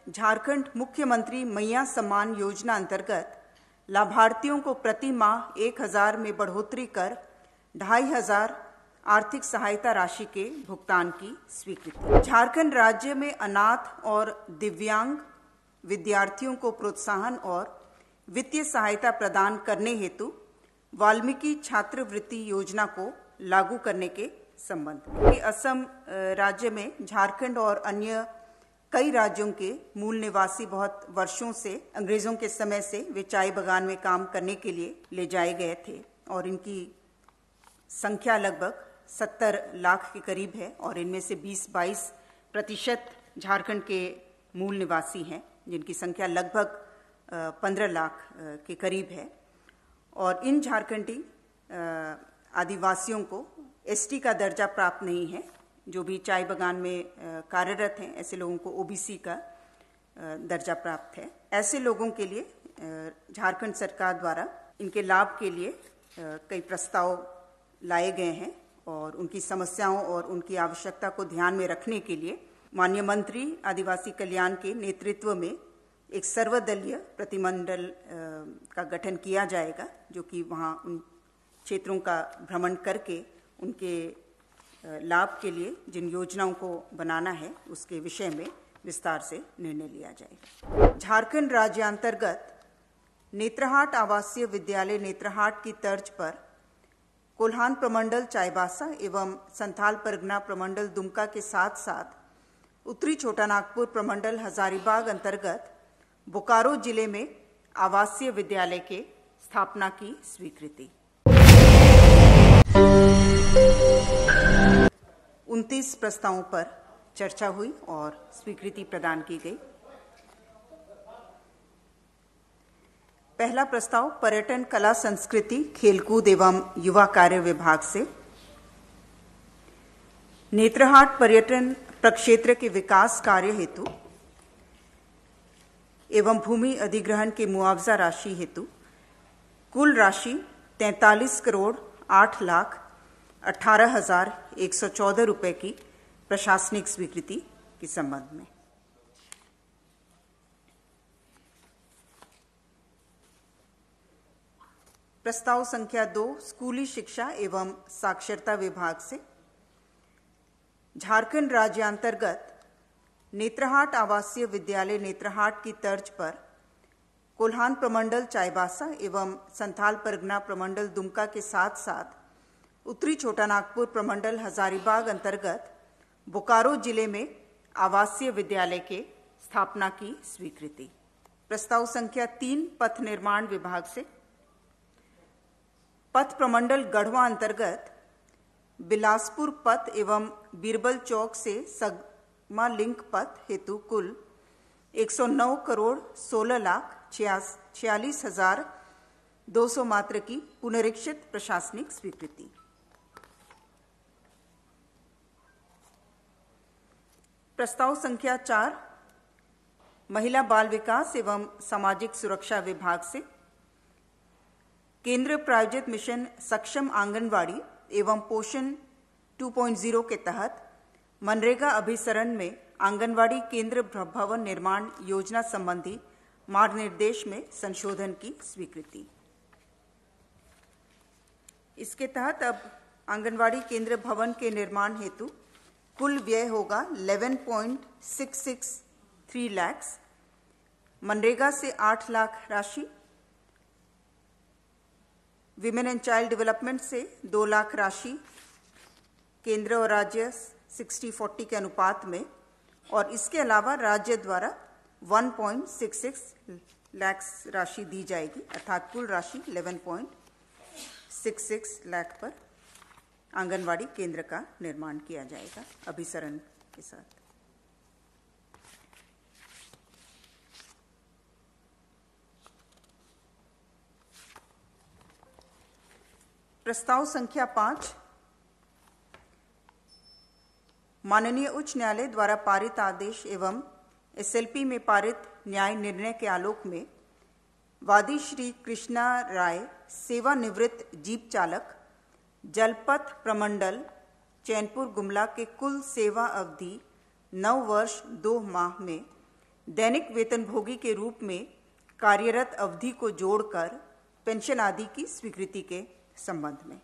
झारखंड मुख्यमंत्री मैया सम्मान योजना अंतर्गत लाभार्थियों को प्रति माह 1,000 में बढ़ोतरी कर 2,500 आर्थिक सहायता राशि के भुगतान की स्वीकृति। झारखंड राज्य में अनाथ और दिव्यांग विद्यार्थियों को प्रोत्साहन और वित्तीय सहायता प्रदान करने हेतु वाल्मीकि छात्रवृत्ति योजना को लागू करने के संबंध में असम राज्य में झारखंड और अन्य कई राज्यों के मूल निवासी बहुत वर्षों से अंग्रेजों के समय से वे चाय बागान में काम करने के लिए ले जाए गए थे और इनकी संख्या लगभग 70 लाख के करीब है और इनमें से 20-22% झारखंड के मूल निवासी हैं, जिनकी संख्या लगभग 15 लाख के करीब है। और इन झारखंडी आदिवासियों को एसटी का दर्जा प्राप्त नहीं है। जो भी चाय बागान में कार्यरत हैं, ऐसे लोगों को ओबीसी का दर्जा प्राप्त है। ऐसे लोगों के लिए झारखंड सरकार द्वारा इनके लाभ के लिए कई प्रस्ताव लाए गए हैं और उनकी समस्याओं और उनकी आवश्यकता को ध्यान में रखने के लिए माननीय मंत्री आदिवासी कल्याण के नेतृत्व में एक सर्वदलीय प्रतिमंडल का गठन किया जाएगा, जो कि वहाँ उन क्षेत्रों का भ्रमण करके उनके लाभ के लिए जिन योजनाओं को बनाना है उसके विषय में विस्तार से निर्णय लिया जाएगा। झारखंड राज्य अंतर्गत नेत्रहाट आवासीय विद्यालय नेत्रहाट की तर्ज पर कोल्हान प्रमंडल चाईबासा एवं संथाल परगना प्रमंडल दुमका के साथ साथ उत्तरी छोटा नागपुर प्रमंडल हजारीबाग अंतर्गत बोकारो जिले में आवासीय विद्यालय के स्थापना की स्वीकृति। 29 प्रस्तावों पर चर्चा हुई और स्वीकृति प्रदान की गई। पहला प्रस्ताव पर्यटन, कला, संस्कृति, खेलकूद एवं युवा कार्य विभाग से नेत्रहाट पर्यटन प्रक्षेत्र के विकास कार्य हेतु एवं भूमि अधिग्रहण के मुआवजा राशि हेतु कुल राशि 43,08,18,114 रुपए की प्रशासनिक स्वीकृति के संबंध में। प्रस्ताव संख्या 2 स्कूली शिक्षा एवं साक्षरता विभाग से झारखंड राज्य अंतर्गत नेत्रहाट आवासीय विद्यालय नेत्रहाट की तर्ज पर कोल्हान प्रमंडल चाईबासा एवं संथाल परगना प्रमंडल दुमका के साथ साथ उत्तरी छोटा नागपुर प्रमंडल हजारीबाग अंतर्गत बोकारो जिले में आवासीय विद्यालय के स्थापना की स्वीकृति। प्रस्ताव संख्या 3 पथ निर्माण विभाग से पथ प्रमंडल गढ़वा अंतर्गत बिलासपुर पथ एवं बीरबल चौक से सगमा लिंक पथ हेतु कुल 109,16,46,200 मात्र की पुनरीक्षित प्रशासनिक स्वीकृति। प्रस्ताव संख्या 4 महिला बाल विकास एवं सामाजिक सुरक्षा विभाग से केंद्र प्रायोजित मिशन सक्षम आंगनवाड़ी एवं पोषण 2.0 के तहत मनरेगा अभिसरण में आंगनवाड़ी केंद्र भवन निर्माण योजना संबंधी मार्ग निर्देश में संशोधन की स्वीकृति। इसके तहत अब आंगनवाड़ी केंद्र भवन के निर्माण हेतु कुल व्यय होगा 11.663 लाख, मनरेगा से 8 लाख राशि, विमेन एंड चाइल्ड डेवलपमेंट से 2 लाख राशि, केंद्र और राज्य 60-40 के अनुपात में, और इसके अलावा राज्य द्वारा 1.66 लाख राशि दी जाएगी, अर्थात कुल राशि 11.66 लाख पर आंगनवाड़ी केंद्र का निर्माण किया जाएगा अभिसरण के साथ। प्रस्ताव संख्या 5 माननीय उच्च न्यायालय द्वारा पारित आदेश एवं एसएलपी में पारित न्याय निर्णय के आलोक में वादी श्री कृष्णा राय सेवानिवृत्त जीप चालक जलपथ प्रमंडल चैनपुर गुमला के कुल सेवा अवधि 9 वर्ष 2 माह में दैनिक वेतनभोगी के रूप में कार्यरत अवधि को जोड़कर पेंशन आदि की स्वीकृति के संबंध में।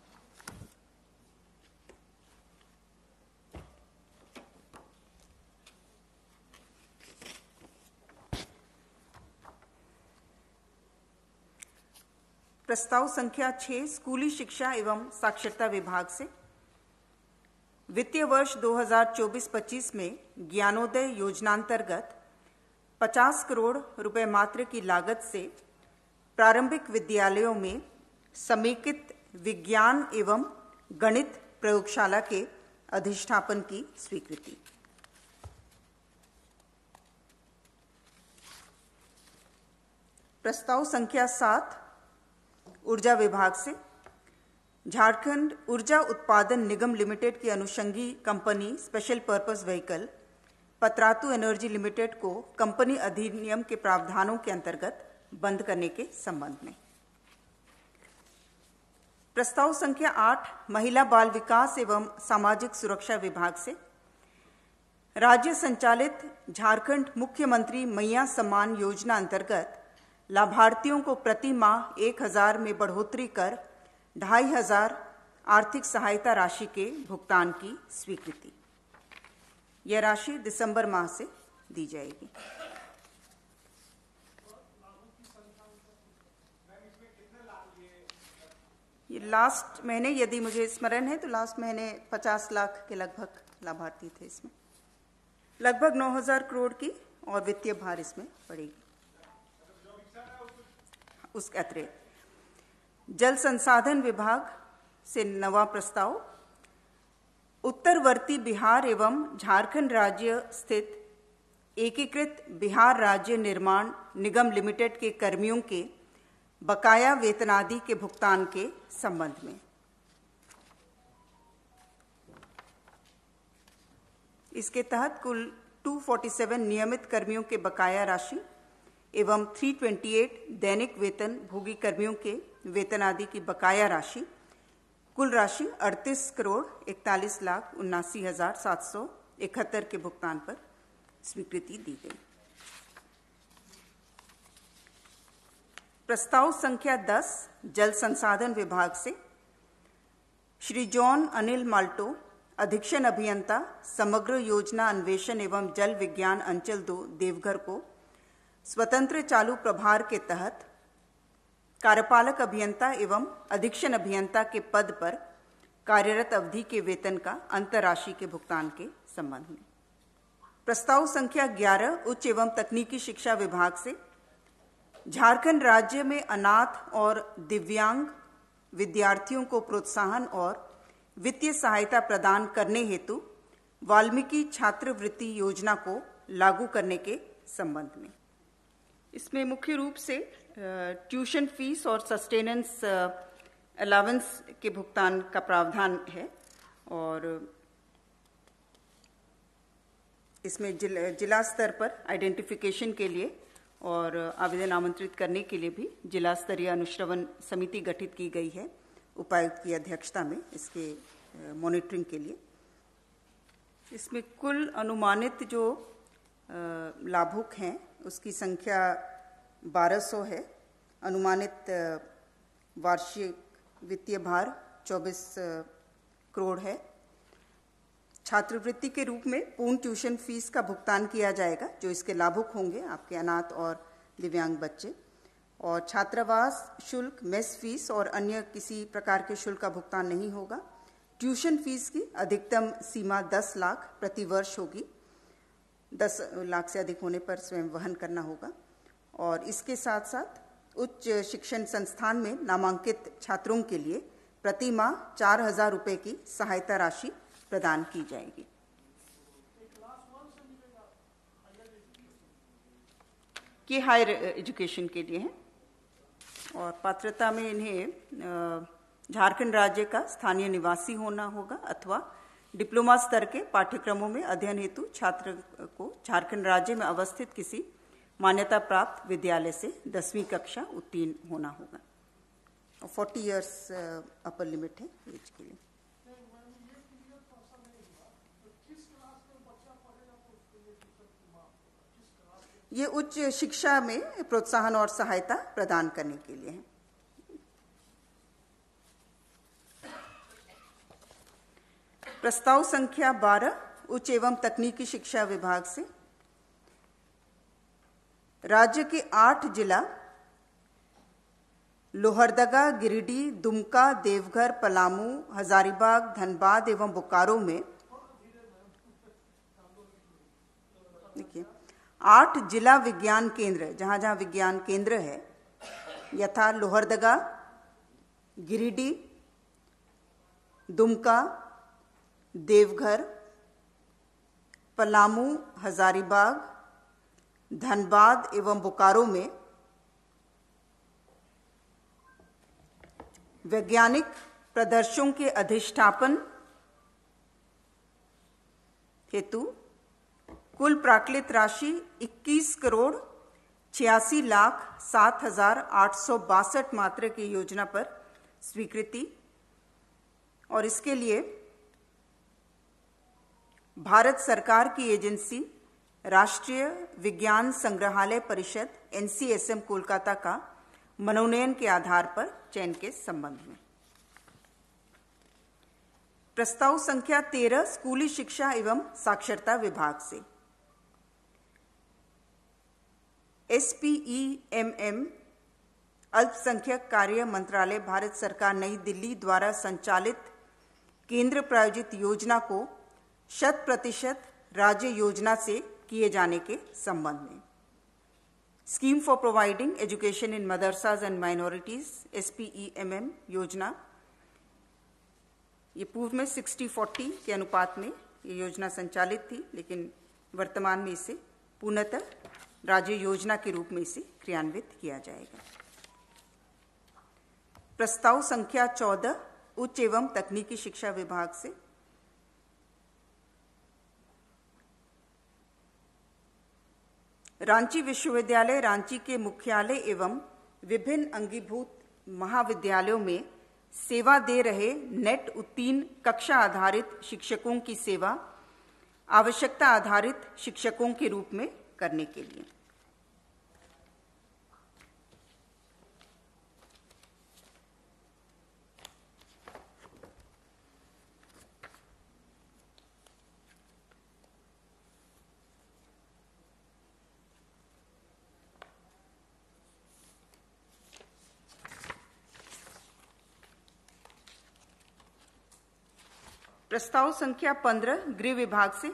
प्रस्ताव संख्या 6 स्कूली शिक्षा एवं साक्षरता विभाग से वित्तीय वर्ष 2024-25 में ज्ञानोदय योजनांतर्गत 50 करोड़ रुपए मात्र की लागत से प्रारंभिक विद्यालयों में समेकित विज्ञान एवं गणित प्रयोगशाला के अधिष्ठापन की स्वीकृति। प्रस्ताव संख्या 7 ऊर्जा विभाग से झारखंड ऊर्जा उत्पादन निगम लिमिटेड की अनुषंगी company special purpose vehicle Patratu energy limited को कंपनी अधिनियम के प्रावधानों के अंतर्गत बंद करने के संबंध में। प्रस्ताव संख्या 8 महिला बाल विकास एवं सामाजिक सुरक्षा विभाग से राज्य संचालित झारखंड मुख्यमंत्री मैया सम्मान योजना अंतर्गत लाभार्थियों को प्रति माह 1,000 में बढ़ोतरी कर 2,500 आर्थिक सहायता राशि के भुगतान की स्वीकृति। यह राशि दिसंबर माह से दी जाएगी। ये लास्ट महीने, यदि मुझे स्मरण है तो लास्ट महीने 50 लाख के लगभग लाभार्थी थे। इसमें लगभग 9,000 करोड़ की और वित्तीय भार इसमें पड़ेगी। उसके अतिरिक्त जल संसाधन विभाग से नवा प्रस्ताव उत्तरवर्ती बिहार एवं झारखंड राज्य स्थित एकीकृत बिहार राज्य निर्माण निगम लिमिटेड के कर्मियों के बकाया वेतनादि के भुगतान के संबंध में। इसके तहत कुल 247 नियमित कर्मियों के बकाया राशि एवं 328 दैनिक वेतन भोगी कर्मियों के वेतन आदि की बकाया राशि, कुल राशि 38 करोड़ 41 लाख 79,771 के भुगतान पर स्वीकृति दी गई। प्रस्ताव संख्या 10 जल संसाधन विभाग से श्री जॉन अनिल माल्टो, अधीक्षण अभियंता समग्र योजना अन्वेषण एवं जल विज्ञान अंचल 2 देवघर को स्वतंत्र चालू प्रभार के तहत कार्यपालक अभियंता एवं अधीक्षण अभियंता के पद पर कार्यरत अवधि के वेतन का अंतरराशि के भुगतान के संबंध में। प्रस्ताव संख्या 11 उच्च एवं तकनीकी शिक्षा विभाग से झारखंड राज्य में अनाथ और दिव्यांग विद्यार्थियों को प्रोत्साहन और वित्तीय सहायता प्रदान करने हेतु वाल्मीकि छात्रवृत्ति योजना को लागू करने के संबंध में। इसमें मुख्य रूप से ट्यूशन फीस और सस्टेनेंस अलावेंस के भुगतान का प्रावधान है और इसमें जिला स्तर पर आइडेंटिफिकेशन के लिए और आवेदन आमंत्रित करने के लिए भी जिला स्तरीय अनुश्रवण समिति गठित की गई है उपायुक्त की अध्यक्षता में इसके मॉनिटरिंग के लिए। इसमें कुल अनुमानित जो लाभुक हैं उसकी संख्या 1200 है। अनुमानित वार्षिक वित्तीय भार 24 करोड़ है। छात्रवृत्ति के रूप में पूर्ण ट्यूशन फीस का भुगतान किया जाएगा जो इसके लाभुक होंगे आपके अनाथ और दिव्यांग बच्चे, और छात्रावास शुल्क, मेस फीस और अन्य किसी प्रकार के शुल्क का भुगतान नहीं होगा। ट्यूशन फीस की अधिकतम सीमा 10 लाख प्रति वर्ष होगी। 10 लाख से अधिक होने पर स्वयं वहन करना होगा। और इसके साथ साथ उच्च शिक्षण संस्थान में नामांकित छात्रों के लिए प्रति माह 4,000 रुपये की सहायता राशि प्रदान की जाएगी। ये हायर एजुकेशन के लिए है और पात्रता में इन्हें झारखंड राज्य का स्थानीय निवासी होना होगा अथवा डिप्लोमा स्तर के पाठ्यक्रमों में अध्ययन हेतु छात्र को झारखंड राज्य में अवस्थित किसी मान्यता प्राप्त विद्यालय से 10वीं कक्षा उत्तीर्ण होना होगा। और 40 इयर्स अपर लिमिट है एज के लिए। ये उच्च शिक्षा में प्रोत्साहन और सहायता प्रदान करने के लिए है। प्रस्ताव संख्या 12 उच्च एवं तकनीकी शिक्षा विभाग से राज्य के 8 जिला लोहरदगा, गिरिडीह, दुमका, देवघर, पलामू, हजारीबाग, धनबाद एवं बोकारो में देखिए 8 जिला विज्ञान केंद्र, जहां जहां विज्ञान केंद्र है, यथा लोहरदगा, गिरिडीह, दुमका, देवघर, पलामू, हजारीबाग, धनबाद एवं बोकारो में वैज्ञानिक प्रदर्शनों के अधिष्ठापन हेतु कुल प्राक्कलित राशि 21,86,07,862 मात्रा की योजना पर स्वीकृति, और इसके लिए भारत सरकार की एजेंसी राष्ट्रीय विज्ञान संग्रहालय परिषद NCSM कोलकाता का मनोनयन के आधार पर चयन के संबंध में। प्रस्ताव संख्या 13 स्कूली शिक्षा एवं साक्षरता विभाग से SPEMM अल्पसंख्यक कार्य मंत्रालय भारत सरकार नई दिल्ली द्वारा संचालित केंद्र प्रायोजित योजना को 100% राज्य योजना से किए जाने के संबंध में। Scheme for providing education in मदरसाज and minorities SPEMM योजना, ये पूर्व में 60-40 के अनुपात में ये योजना संचालित थी, लेकिन वर्तमान में इसे पूर्णतः राज्य योजना के रूप में इसे क्रियान्वित किया जाएगा। प्रस्ताव संख्या 14 उच्च एवं तकनीकी शिक्षा विभाग से रांची विश्वविद्यालय रांची के मुख्यालय एवं विभिन्न अंगीभूत महाविद्यालयों में सेवा दे रहे नेट उत्तीर्ण कक्षा आधारित शिक्षकों की सेवा आवश्यकता आधारित शिक्षकों के रूप में करने के लिए प्रस्ताव संख्या 15 गृह विभाग से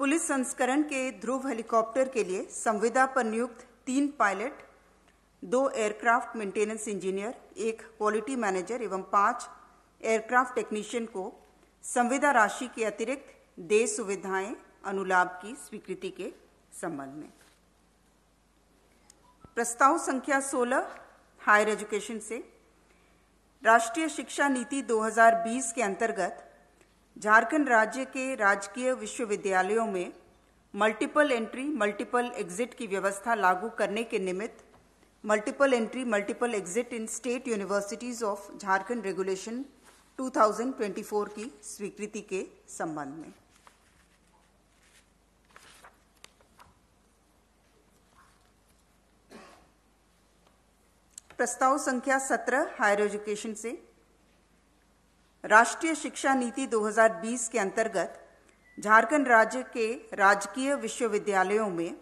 पुलिस संस्करण के ध्रुव हेलीकॉप्टर के लिए संविदा पर नियुक्त 3 pilot, 2 aircraft maintenance engineer, 1 quality manager एवं 5 एयरक्राफ्ट टेक्नीशियन को संविदा राशि के अतिरिक्त देय सुविधाएं अनुलाभ की स्वीकृति के संबंध में। प्रस्ताव संख्या 16 हायर एजुकेशन से राष्ट्रीय शिक्षा नीति 2020 के अंतर्गत झारखंड राज्य के राजकीय विश्वविद्यालयों में मल्टीपल एंट्री मल्टीपल एग्जिट की व्यवस्था लागू करने के निमित्त multiple entry multiple exit in state universities of Jharkhand regulation 2024 की स्वीकृति के संबंध में। प्रस्ताव संख्या 17 हायर एजुकेशन से राष्ट्रीय शिक्षा नीति 2020 के अंतर्गत झारखंड राज्य के राजकीय विश्वविद्यालयों में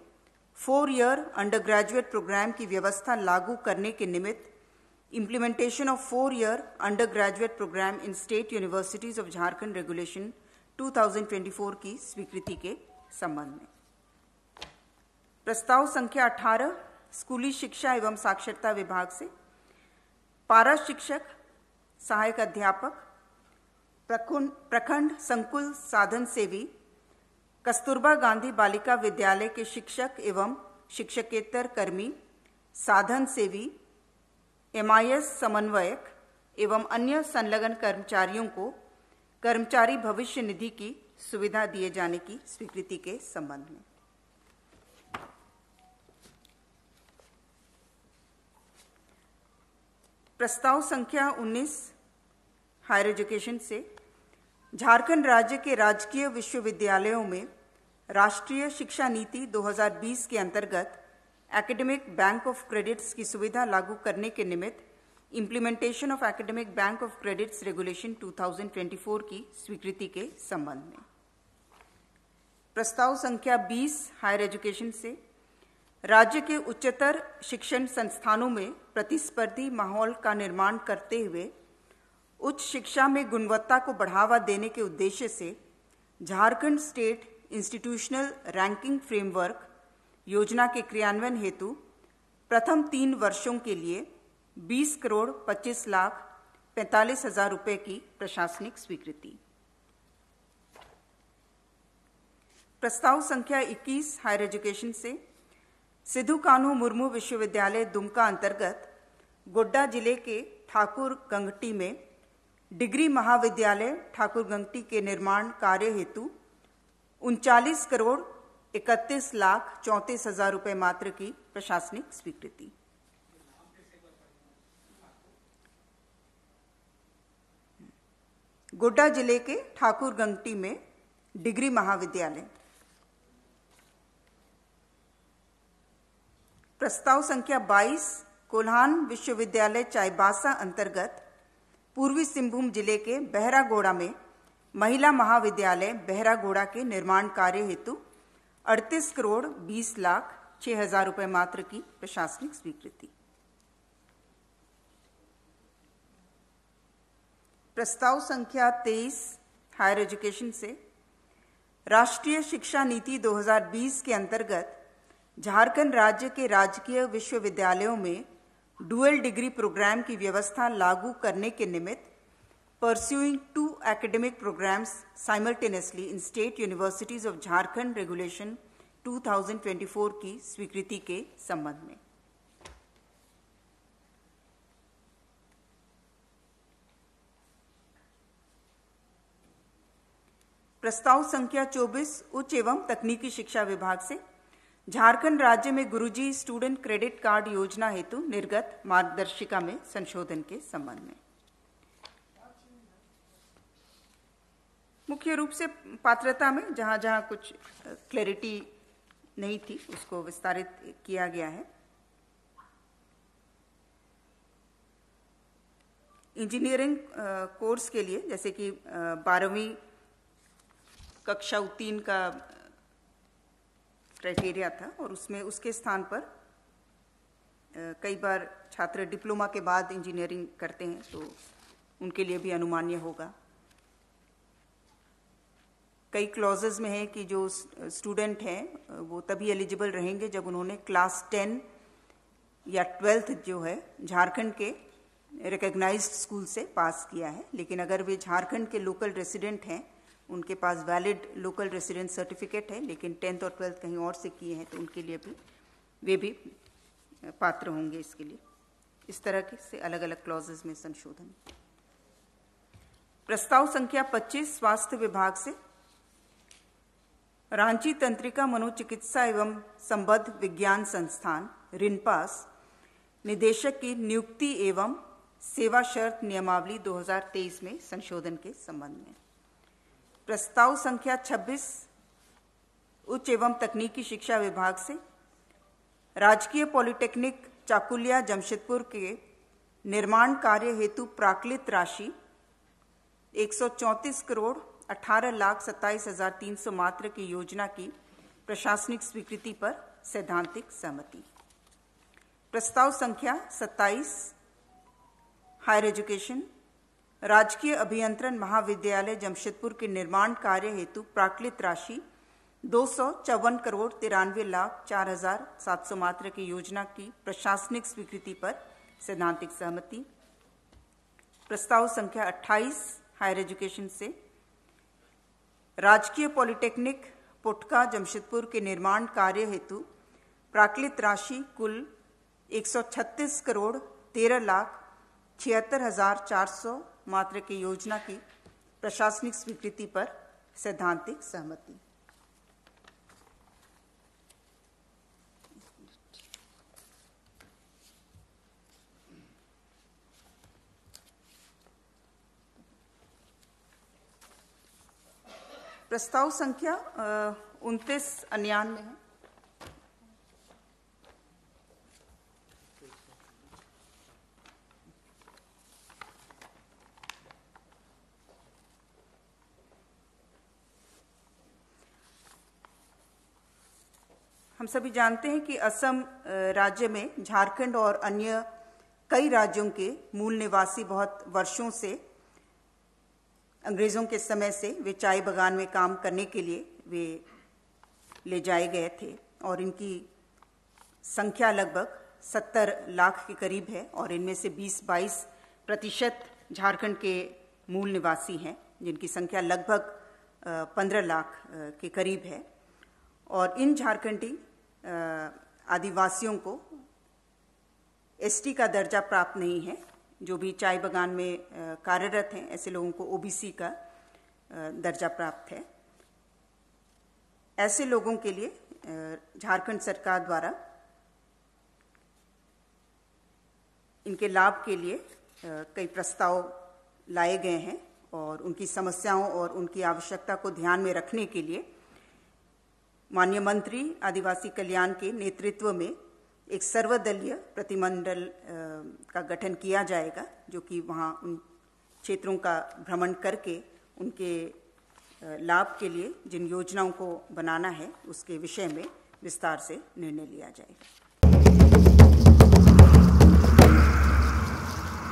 4 ईयर अंडर ग्रेजुएट प्रोग्राम की व्यवस्था लागू करने के निमित्त implementation of 4 year undergraduate programme in state universities of Jharkhand regulation 2024 की स्वीकृति के संबंध में। प्रस्ताव संख्या 18 स्कूली शिक्षा एवं साक्षरता विभाग से पारा शिक्षक, सहायक अध्यापक, प्रखंड संकुल साधन सेवी, कस्तूरबा गांधी बालिका विद्यालय के शिक्षक एवं शिक्षकेतर कर्मी, साधन सेवी, MIS समन्वयक एवं अन्य संलग्न कर्मचारियों को कर्मचारी भविष्य निधि की सुविधा दिए जाने की स्वीकृति के संबंध में। प्रस्ताव संख्या 19 हायर एजुकेशन से झारखंड राज्य के राजकीय विश्वविद्यालयों में राष्ट्रीय शिक्षा नीति 2020 के अंतर्गत एकेडमिक बैंक ऑफ क्रेडिट्स की सुविधा लागू करने के निमित्त implementation of academic bank of credits regulation 2024 की स्वीकृति के संबंध में प्रस्ताव संख्या 20 हायर एजुकेशन से राज्य के उच्चतर शिक्षण संस्थानों में प्रतिस्पर्धी माहौल का निर्माण करते हुए उच्च शिक्षा में गुणवत्ता को बढ़ावा देने के उद्देश्य से Jharkhand state institutional ranking framework योजना के क्रियान्वयन हेतु प्रथम 3 वर्षों के लिए 20,25,45,000 रुपए की प्रशासनिक स्वीकृति। प्रस्ताव संख्या 21 हायर एजुकेशन से सिद्धू कान्हू मुर्मू विश्वविद्यालय दुमका अंतर्गत गोड्डा जिले के ठाकुर गंगटी में डिग्री महाविद्यालय ठाकुर गंगटी के निर्माण कार्य हेतु 39,31,34,000 रुपए मात्र की प्रशासनिक स्वीकृति। गोड्डा जिले के ठाकुर गंगटी में डिग्री महाविद्यालय। प्रस्ताव संख्या 22 कोल्हान विश्वविद्यालय चाईबासा अंतर्गत पूर्वी सिंहभूम जिले के बहरागोड़ा में महिला महाविद्यालय बहरागोड़ा के निर्माण कार्य हेतु 38,20,06,000 रुपए मात्र की प्रशासनिक स्वीकृति। प्रस्ताव संख्या 23 हायर एजुकेशन से राष्ट्रीय शिक्षा नीति 2020 के अंतर्गत झारखंड राज्य के राजकीय विश्वविद्यालयों में डुअल डिग्री प्रोग्राम की व्यवस्था लागू करने के निमित्त pursuing 2 academic programs simultaneously in state universities of Jharkhand Regulation 2024 की स्वीकृति के संबंध में प्रस्ताव संख्या 24 उच्च एवं तकनीकी शिक्षा विभाग से झारखंड राज्य में गुरुजी स्टूडेंट क्रेडिट कार्ड योजना हेतु निर्गत मार्गदर्शिका में संशोधन के संबंध में मुख्य रूप से पात्रता में जहां जहां कुछ क्लैरिटी नहीं थी उसको विस्तारित किया गया है। इंजीनियरिंग कोर्स के लिए जैसे कि 12वीं कक्षा उत्तीर्ण का क्राइटेरिया था और उसमें उसके स्थान पर कई बार छात्र डिप्लोमा के बाद इंजीनियरिंग करते हैं तो उनके लिए भी अनुमान्य होगा। कई क्लॉजेज में है कि जो स्टूडेंट हैं वो तभी एलिजिबल रहेंगे जब उन्होंने क्लास 10 या 12th जो है झारखंड के रिकॉग्नाइज्ड स्कूल से पास किया है, लेकिन अगर वे झारखंड के लोकल रेसिडेंट हैं, उनके पास वैलिड लोकल रेसिडेंट सर्टिफिकेट है लेकिन 10th और 12th कहीं और से किए हैं तो उनके लिए भी वे भी पात्र होंगे इसके लिए। इस तरह के से अलग अलग क्लॉजेज में संशोधन। प्रस्ताव संख्या 25 स्वास्थ्य विभाग से रांची तंत्रिका मनोचिकित्सा एवं संबद्ध विज्ञान संस्थान रिनपास निदेशक की नियुक्ति एवं सेवा शर्त नियमावली 2023 में संशोधन के संबंध में प्रस्ताव संख्या 26 उच्च एवं तकनीकी शिक्षा विभाग से राजकीय पॉलिटेक्निक चाकुलिया जमशेदपुर के निर्माण कार्य हेतु प्राक्कलित राशि 134,18,27,300 मात्र की योजना की प्रशासनिक स्वीकृति पर सैद्धांतिक सहमति। प्रस्ताव संख्या 27 हायर एजुकेशन राजकीय अभियंत्रण महाविद्यालय जमशेदपुर के निर्माण कार्य हेतु प्राक्कलित राशि 254,93,04,700 मात्र की योजना की प्रशासनिक स्वीकृति पर सैद्धांतिक सहमति। प्रस्ताव संख्या 28 हायर एजुकेशन से राजकीय पॉलिटेक्निक पुटका जमशेदपुर के निर्माण कार्य हेतु प्राक्कलित राशि कुल 136,13,76,400 मात्र की योजना की प्रशासनिक स्वीकृति पर सैद्धांतिक सहमति। प्रस्ताव संख्या 2999 है। हम सभी जानते हैं कि असम राज्य में झारखंड और अन्य कई राज्यों के मूल निवासी बहुत वर्षों से अंग्रेज़ों के समय से वे चाय बागान में काम करने के लिए वे ले जाए गए थे और इनकी संख्या लगभग 70 लाख के करीब है और इनमें से 20-22% झारखंड के मूल निवासी हैं, जिनकी संख्या लगभग 15 लाख के करीब है। और इन झारखंडी आदिवासियों को एसटी का दर्जा प्राप्त नहीं है। जो भी चाय बागान में कार्यरत हैं, ऐसे लोगों को ओबीसी का दर्जा प्राप्त है। ऐसे लोगों के लिए झारखंड सरकार द्वारा इनके लाभ के लिए कई प्रस्ताव लाए गए हैं और उनकी समस्याओं और उनकी आवश्यकता को ध्यान में रखने के लिए माननीय मंत्री आदिवासी कल्याण के नेतृत्व में एक सर्वदलीय प्रतिनिधिमंडल का गठन किया जाएगा, जो कि वहाँ उन क्षेत्रों का भ्रमण करके उनके लाभ के लिए जिन योजनाओं को बनाना है उसके विषय में विस्तार से निर्णय लिया जाएगा।